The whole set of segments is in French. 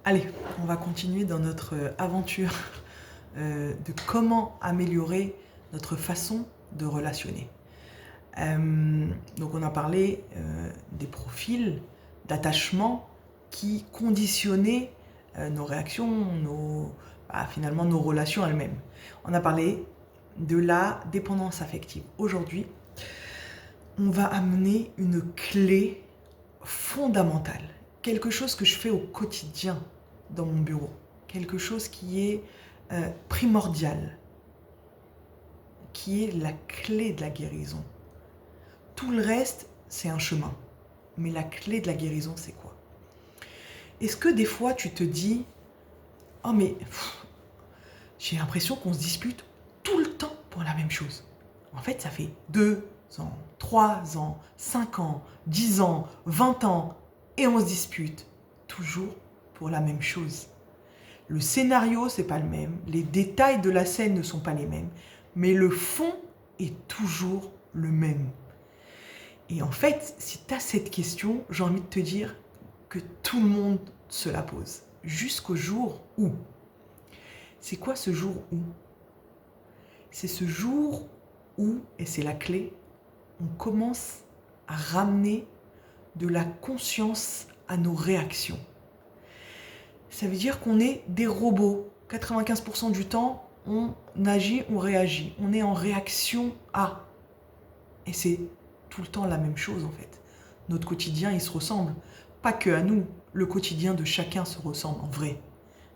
Allez, on va continuer dans notre aventure de comment améliorer notre façon de relationner. Donc on a parlé des profils d'attachement qui conditionnaient nos réactions, finalement nos relations elles-mêmes. On a parlé de la dépendance affective. Aujourd'hui, on va amener une clé fondamentale, quelque chose que je fais au quotidien dans mon bureau, quelque chose qui est primordial, qui est la clé de la guérison. Tout le reste, c'est un chemin. Mais la clé de la guérison, c'est quoi? Est-ce que des fois, tu te dis « Oh mais j'ai l'impression qu'on se dispute tout le temps pour la même chose. » En fait, ça fait 2 ans, 3 ans, 5 ans, 10 ans, 20 ans, et on se dispute toujours pour la même chose. Le scénario, c'est pas le même, les détails de la scène ne sont pas les mêmes, mais le fond est toujours le même. Et en fait, si tu as cette question, j'ai envie de te dire que tout le monde se la pose. Jusqu'au jour où. C'est quoi ce jour où? C'est ce jour où, et c'est la clé, on commence à ramener de la conscience à nos réactions. Ça veut dire qu'on est des robots. 95% du temps, on agit, on réagit. On est en réaction à. Et c'est tout le temps la même chose en fait. Notre quotidien, il se ressemble. Pas que à nous. Le quotidien de chacun se ressemble en vrai.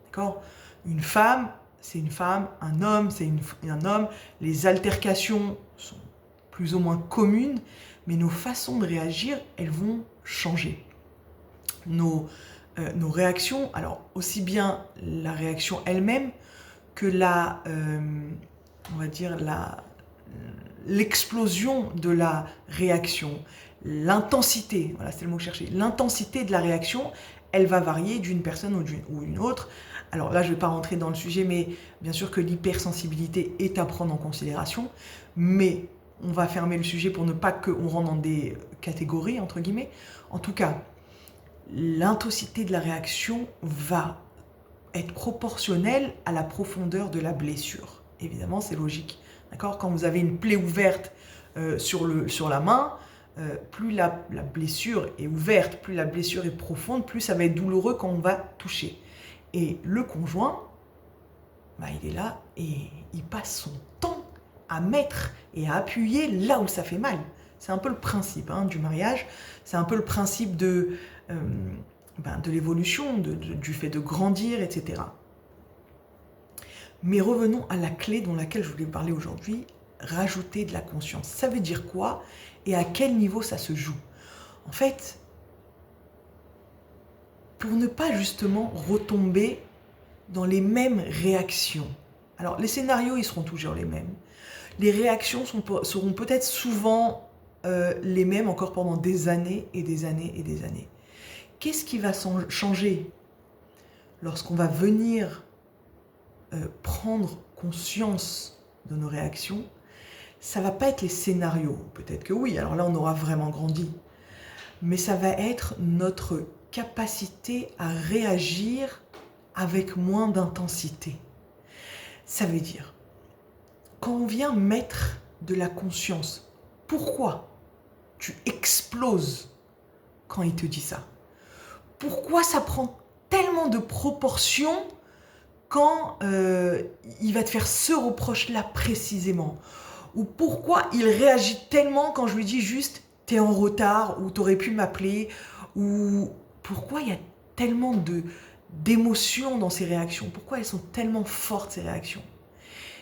D'accord? Une femme, c'est une femme. Un homme, c'est un homme. Les altercations sont plus ou moins communes. Mais nos façons de réagir, elles vont changer. Nos réactions, alors aussi bien la réaction elle-même que on va dire l'explosion de la réaction, l'intensité, voilà c'est le mot que je cherchais, l'intensité de la réaction, elle va varier d'une personne ou une autre. Alors là, je ne vais pas rentrer dans le sujet, mais bien sûr que l'hypersensibilité est à prendre en considération, mais on va fermer le sujet pour ne pas qu'on rentre dans des catégories, entre guillemets. En tout cas, l'intensité de la réaction va être proportionnelle à la profondeur de la blessure. Évidemment, c'est logique. D'accord ? Quand vous avez une plaie ouverte sur la main, plus la blessure est ouverte, plus la blessure est profonde, plus ça va être douloureux quand on va toucher. Et le conjoint, il est là et il passe son temps à mettre et à appuyer là où ça fait mal. C'est un peu le principe du mariage, c'est un peu le principe de l'évolution, du fait de grandir, etc. Mais revenons à la clé dans laquelle je voulais parler aujourd'hui, rajouter de la conscience. Ça veut dire quoi et à quel niveau ça se joue? En fait, pour ne pas justement retomber dans les mêmes réactions. Alors, les scénarios, ils seront toujours les mêmes. Les réactions seront peut-être souvent les mêmes encore pendant des années et des années et des années. Qu'est-ce qui va changer lorsqu'on va venir prendre conscience de nos réactions? Ça ne va pas être les scénarios, peut-être que oui, alors là on aura vraiment grandi, mais ça va être notre capacité à réagir avec moins d'intensité. Ça veut dire, quand on vient mettre de la conscience, pourquoi tu exploses quand il te dit ça? Pourquoi ça prend tellement de proportions quand il va te faire ce reproche-là précisément? Ou pourquoi il réagit tellement quand je lui dis juste « t'es en retard » ou « t'aurais pu m'appeler » ou pourquoi il y a tellement d'émotions dans ces réactions? Pourquoi elles sont tellement fortes ces réactions?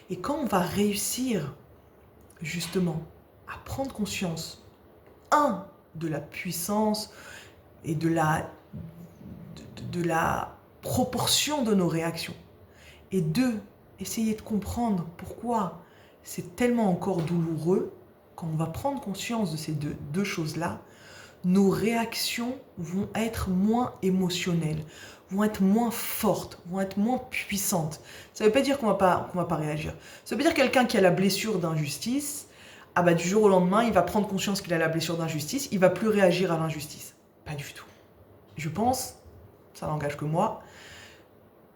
Et quand on va réussir justement à prendre conscience, de la puissance et de la proportion de nos réactions, et 2, essayer de comprendre pourquoi c'est tellement encore douloureux, quand on va prendre conscience de ces deux choses-là, nos réactions vont être moins émotionnelles, vont être moins fortes, vont être moins puissantes. Ça ne veut pas dire qu'on va pas réagir. Ça veut dire quelqu'un qui a la blessure d'injustice, du jour au lendemain, il va prendre conscience qu'il a la blessure d'injustice, il ne va plus réagir à l'injustice. Pas du tout. Je pense, ça n'engage que moi,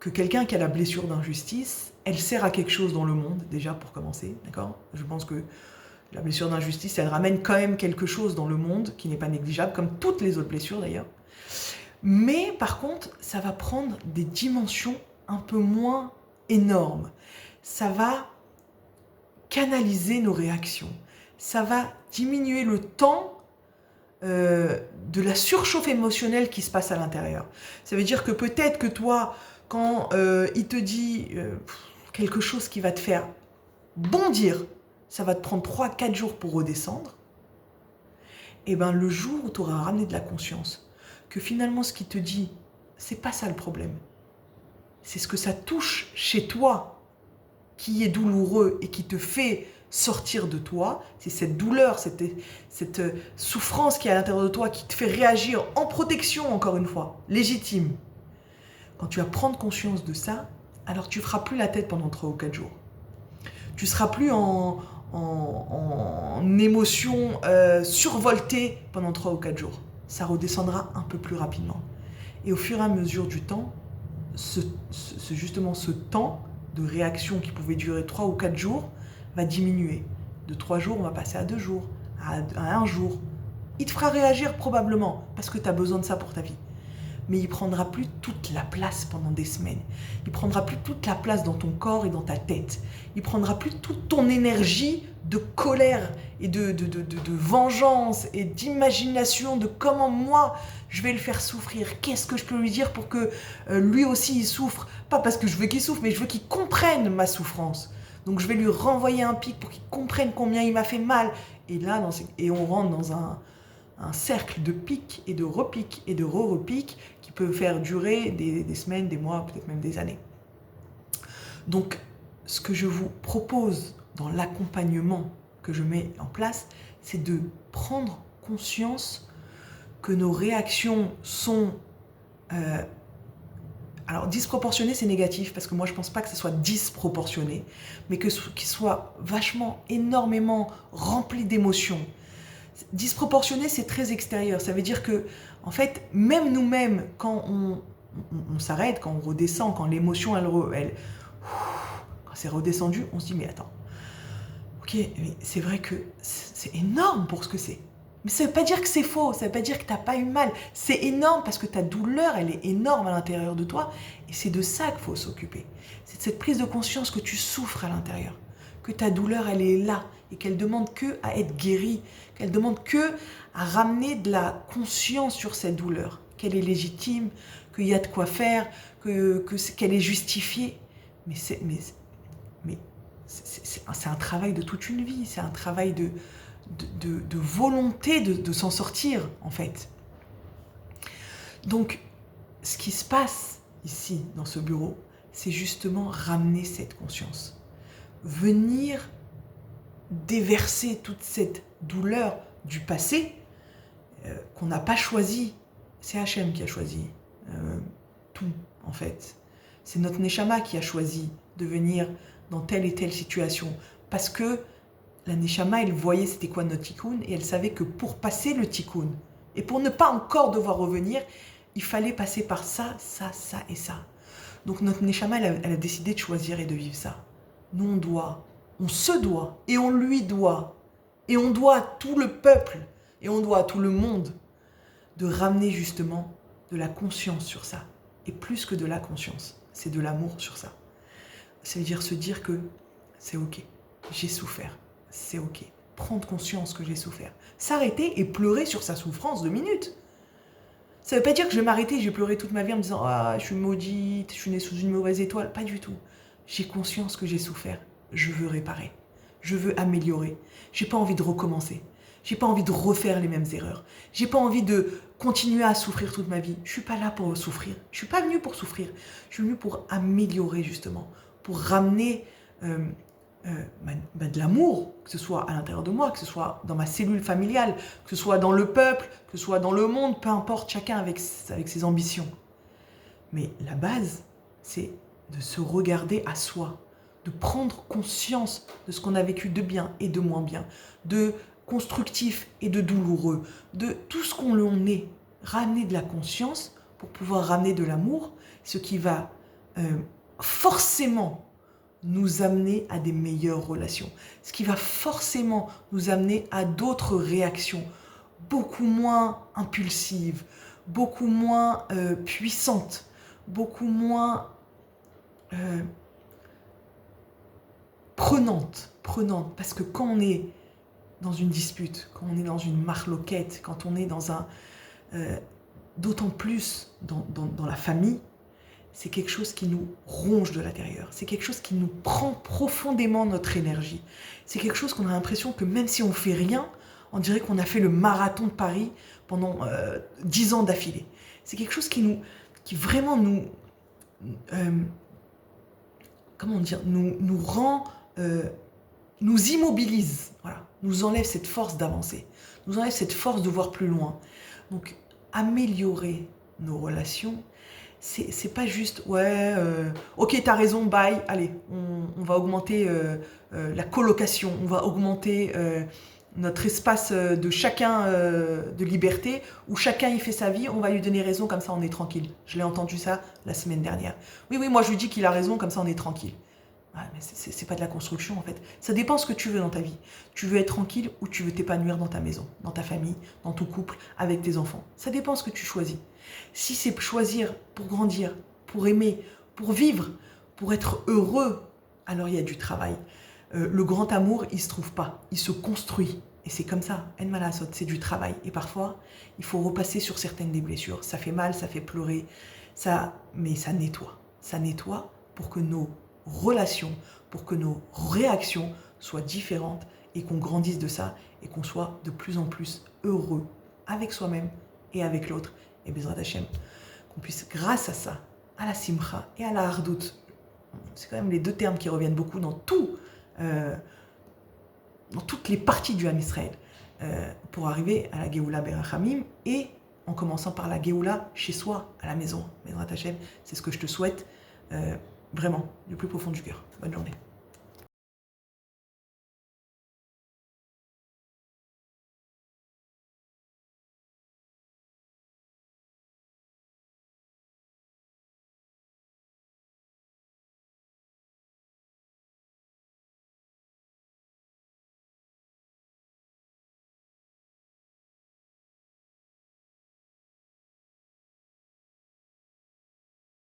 que quelqu'un qui a la blessure d'injustice, elle sert à quelque chose dans le monde, déjà pour commencer, d'accord? Je pense que la blessure d'injustice, elle ramène quand même quelque chose dans le monde qui n'est pas négligeable, comme toutes les autres blessures d'ailleurs. Mais par contre, ça va prendre des dimensions un peu moins énormes. Ça va canaliser nos réactions. Ça va diminuer le temps de la surchauffe émotionnelle qui se passe à l'intérieur. Ça veut dire que peut-être que toi, quand il te dit quelque chose qui va te faire bondir, ça va te prendre 3-4 jours pour redescendre, et bien le jour où tu auras ramené de la conscience, que finalement ce qu'il te dit, c'est pas ça le problème. C'est ce que ça touche chez toi qui est douloureux et qui te fait sortir de toi, c'est cette douleur, cette souffrance qui est à l'intérieur de toi, qui te fait réagir en protection, encore une fois, légitime. Quand tu vas prendre conscience de ça, alors tu ne feras plus la tête pendant 3 ou 4 jours. Tu ne seras plus en émotion survoltée pendant 3 ou 4 jours. Ça redescendra un peu plus rapidement. Et au fur et à mesure du temps, justement ce temps de réaction qui pouvait durer 3 ou 4 jours va diminuer. De 3 jours, on va passer à 2 jours, à 1 jour. Il te fera réagir probablement, parce que tu as besoin de ça pour ta vie. Mais il ne prendra plus toute la place pendant des semaines. Il ne prendra plus toute la place dans ton corps et dans ta tête. Il ne prendra plus toute ton énergie de colère et de vengeance et d'imagination de comment moi je vais le faire souffrir. Qu'est-ce que je peux lui dire pour que lui aussi il souffre? Pas parce que je veux qu'il souffre, mais je veux qu'il comprenne ma souffrance. Donc je vais lui renvoyer un pic pour qu'il comprenne combien il m'a fait mal. Et là, on rentre dans un cercle de pics et de repics et de re-repics qui peut faire durer des semaines, des mois, peut-être même des années. Donc, ce que je vous propose dans l'accompagnement que je mets en place, c'est de prendre conscience que nos réactions sont... alors, disproportionné, c'est négatif, parce que moi, je ne pense pas que ce soit disproportionné, mais qu'il soit vachement, énormément rempli d'émotions. Disproportionné, c'est très extérieur. Ça veut dire que, en fait, même nous-mêmes, quand on s'arrête, quand on redescend, quand l'émotion, quand c'est redescendu, on se dit, mais attends, ok, mais c'est vrai que c'est énorme pour ce que c'est. Mais ça ne veut pas dire que c'est faux, ça ne veut pas dire que tu n'as pas eu mal. C'est énorme parce que ta douleur, elle est énorme à l'intérieur de toi. Et c'est de ça qu'il faut s'occuper. C'est de cette prise de conscience que tu souffres à l'intérieur. Que ta douleur, elle est là. Et qu'elle demande que à être guérie. Qu'elle demande que à ramener de la conscience sur cette douleur. Qu'elle est légitime, qu'il y a de quoi faire, qu'elle est justifiée. Mais c'est un travail de toute une vie. C'est un travail de volonté de s'en sortir, en fait. Donc, ce qui se passe ici, dans ce bureau, c'est justement ramener cette conscience. Venir déverser toute cette douleur du passé qu'on n'a pas choisi. C'est Hachem qui a choisi tout, en fait. C'est notre Neshama qui a choisi de venir dans telle et telle situation. Parce que la Neshama, elle voyait c'était quoi notre tikkun et elle savait que pour passer le tikkun et pour ne pas encore devoir revenir, il fallait passer par ça, ça, ça et ça. Donc notre Neshama, elle a décidé de choisir et de vivre ça. Nous, on se doit et on lui doit. Et on doit à tout le peuple et on doit à tout le monde de ramener justement de la conscience sur ça. Et plus que de la conscience, c'est de l'amour sur ça. Ça veut dire se dire que c'est ok, j'ai souffert. C'est ok. Prendre conscience que j'ai souffert. S'arrêter et pleurer sur sa souffrance 2 minutes. Ça ne veut pas dire que je vais m'arrêter et je vais pleurer toute ma vie en me disant « Ah, je suis maudite, je suis née sous une mauvaise étoile. » Pas du tout. J'ai conscience que j'ai souffert. Je veux réparer. Je veux améliorer. J'ai pas envie de recommencer. J'ai pas envie de refaire les mêmes erreurs. J'ai pas envie de continuer à souffrir toute ma vie. Je suis pas là pour souffrir. Je suis pas venue pour souffrir. Je suis venue pour améliorer justement. Pour ramener... de l'amour, que ce soit à l'intérieur de moi, que ce soit dans ma cellule familiale, que ce soit dans le peuple, que ce soit dans le monde, peu importe, chacun avec ses ambitions. Mais la base, c'est de se regarder à soi, de prendre conscience de ce qu'on a vécu de bien et de moins bien, de constructif et de douloureux, de tout ce qu'on est, ramener de la conscience pour pouvoir ramener de l'amour, ce qui va forcément nous amener à des meilleures relations, ce qui va forcément nous amener à d'autres réactions, beaucoup moins impulsives, beaucoup moins puissantes, beaucoup moins prenantes, parce que quand on est dans une dispute, quand on est dans une marloquette, quand on est dans un... d'autant plus dans la famille, c'est quelque chose qui nous ronge de l'intérieur. C'est quelque chose qui nous prend profondément notre énergie. C'est quelque chose qu'on a l'impression que même si on ne fait rien, on dirait qu'on a fait le marathon de Paris pendant 10 ans d'affilée. C'est quelque chose qui vraiment nous... comment dire, nous rend... nous immobilise, voilà, nous enlève cette force d'avancer, nous enlève cette force de voir plus loin. Donc, améliorer nos relations, c'est pas juste, ouais, ok, t'as raison, bye, allez, on va augmenter la colocation, on va augmenter notre espace de chacun de liberté, où chacun y fait sa vie, on va lui donner raison, comme ça on est tranquille. Je l'ai entendu ça la semaine dernière. Oui, moi je lui dis qu'il a raison, comme ça on est tranquille. Ah, mais c'est pas de la construction en fait. Ça dépend ce que tu veux dans ta vie. Tu veux être tranquille ou tu veux t'épanouir dans ta maison, dans ta famille, dans ton couple, avec tes enfants. Ça dépend ce que tu choisis. Si c'est choisir pour grandir, pour aimer, pour vivre, pour être heureux, alors il y a du travail. Le grand amour, il se trouve pas, il se construit. Et c'est comme ça, en malasot, c'est du travail. Et parfois, il faut repasser sur certaines des blessures. Ça fait mal, ça fait pleurer, mais ça nettoie. Ça nettoie pour que nos relations, pour que nos réactions soient différentes et qu'on grandisse de ça et qu'on soit de plus en plus heureux avec soi-même et avec l'autre. Et Bezrat Hashem, qu'on puisse, grâce à ça, à la simcha et à la hardout, c'est quand même les deux termes qui reviennent beaucoup dans toutes les parties du Ham Israël, pour arriver à la Géoula Berachamim et en commençant par la Géoula chez soi, à la maison. Bezrat Hashem, c'est ce que je te souhaite. Vraiment, du plus profond du cœur. Bonne journée.